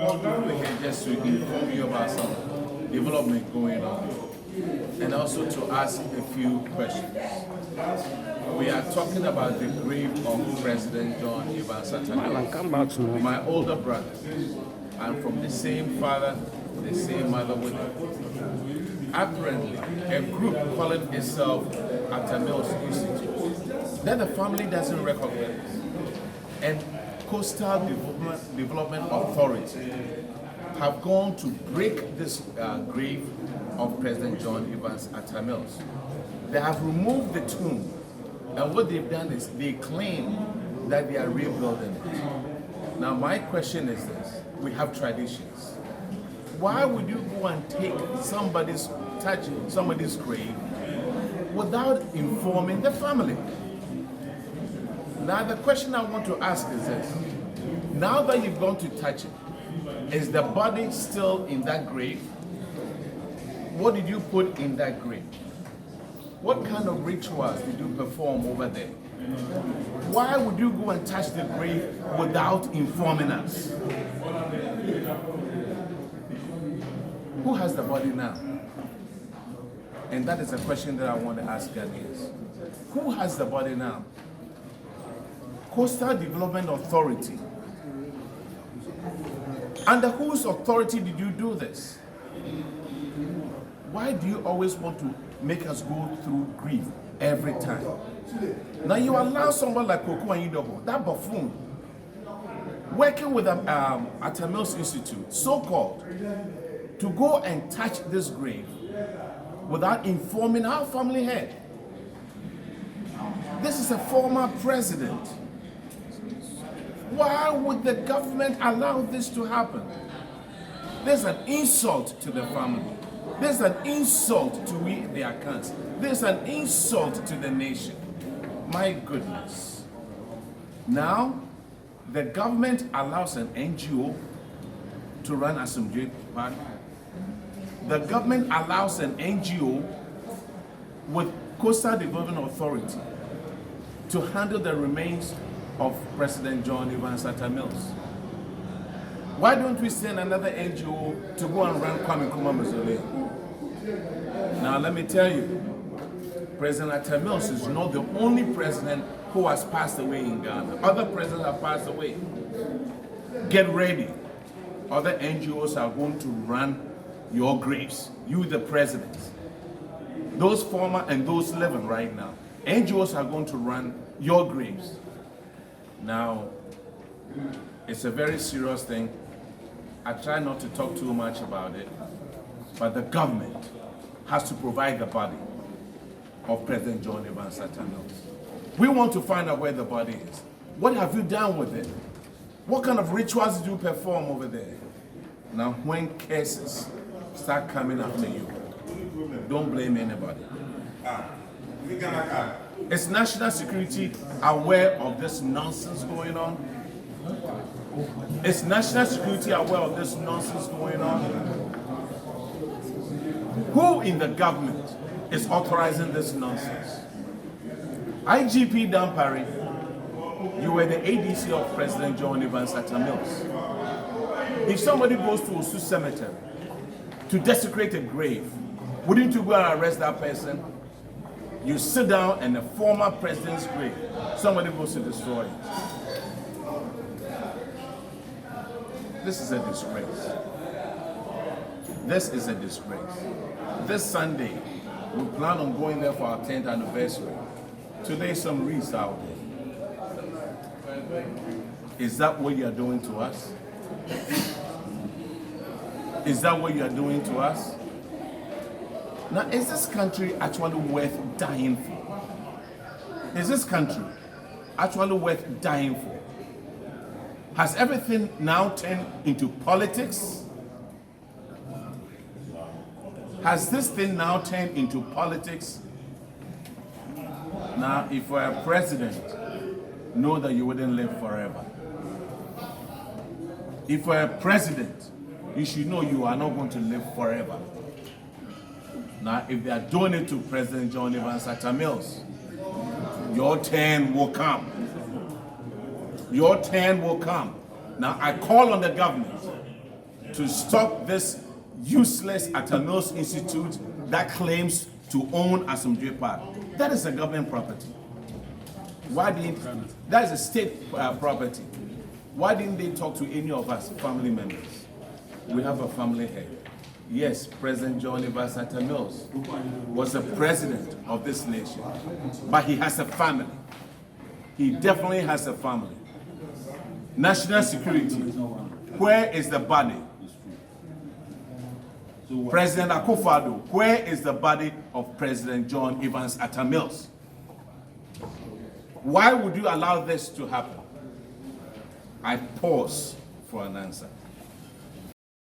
Just to inform you about some development going on and also to ask a few questions. We are talking about the grave of President John Evans Atta Mills, my older brother. I'm from the same father, the same mother with him. Apparently, a group calling itself Atta Mills Institute that the family doesn't recognize, and Coastal Development Authority have gone to break this grave of President John Evans Atta Mills. They have removed the tomb, and what they've done is they claim that they are rebuilding it. Now my question is this: we have traditions. Why would you go and touch somebody's grave without informing the family? Now the question I want to ask is this: now that you've gone to touch it, is the body still in that grave? What did you put in that grave? What kind of rituals did you perform over there? Why would you go and touch the grave without informing us? Who has the body now? And that is a question that I want to ask Ghanaians. Who has the body now? Coastal Development Authority. Under whose authority did you do this? Why do you always want to make us go through grief every time? Now you allow someone like Koku Anyidoho, that buffoon, working with Atta Mills Institute, so-called, to go and touch this grave without informing our family head. This is a former president. Why would the government allow this to happen? There's an insult to the family. There's an insult to the accounts. There's an insult to the nation. My goodness. Now, the government allows an NGO to run Assembly Park. The government allows an NGO with Coastal Development Authority to handle the remains of President John Evans Atta Mills. Why don't we send another NGO to go and run Kwame Nkrumah Mausoleum? Now let me tell you, President Atta Mills is not the only president who has passed away in Ghana. Other presidents have passed away. Get ready. Other NGOs are going to run your graves. You, the presidents. Those former and those living right now. NGOs are going to run your graves. Now, it's a very serious thing. I try not to talk too much about it, but the government has to provide the body of President John Evans Atta Mills. We want to find out where the body is. What have you done with it? What kind of rituals did you perform over there? Now, when cases start coming after you, don't blame anybody. Is national security aware of this nonsense going on? Is national security aware of this nonsense going on? Who in the government is authorizing this nonsense? IGP Dampari, you were the ADC of President John Evans Atta Mills. If somebody goes to Osu Cemetery to desecrate a grave, wouldn't you go and arrest that person? You sit down and the former president's grave, somebody goes to destroy it. This is a disgrace. This is a disgrace. This Sunday, we plan on going there for our 10th anniversary. Today, some wreaths out there. Is that what you are doing to us? Is that what you are doing to us? Now, is this country actually worth dying for? Is this country actually worth dying for? Has everything now turned into politics? Has this thing now turned into politics? Now, if you're a president, know that you wouldn't live forever. If you're a president, you should know you are not going to live forever. Now, if they are doing it to President John Evans Atta Mills, your turn will come. Your turn will come. Now, I call on the government to stop this useless Atta Mills Institute that claims to own Asomdwe Park. That is a government property. Why didn't, that is a state property. Why didn't they talk to any of us, family members? We have a family head. Yes, President John Evans Atta Mills was the president of this nation, but he has a family. He definitely has a family. National security, where is the body? President Akufo-Addo, where is the body of President John Evans Atta Mills? Why would you allow this to happen? I pause for an answer.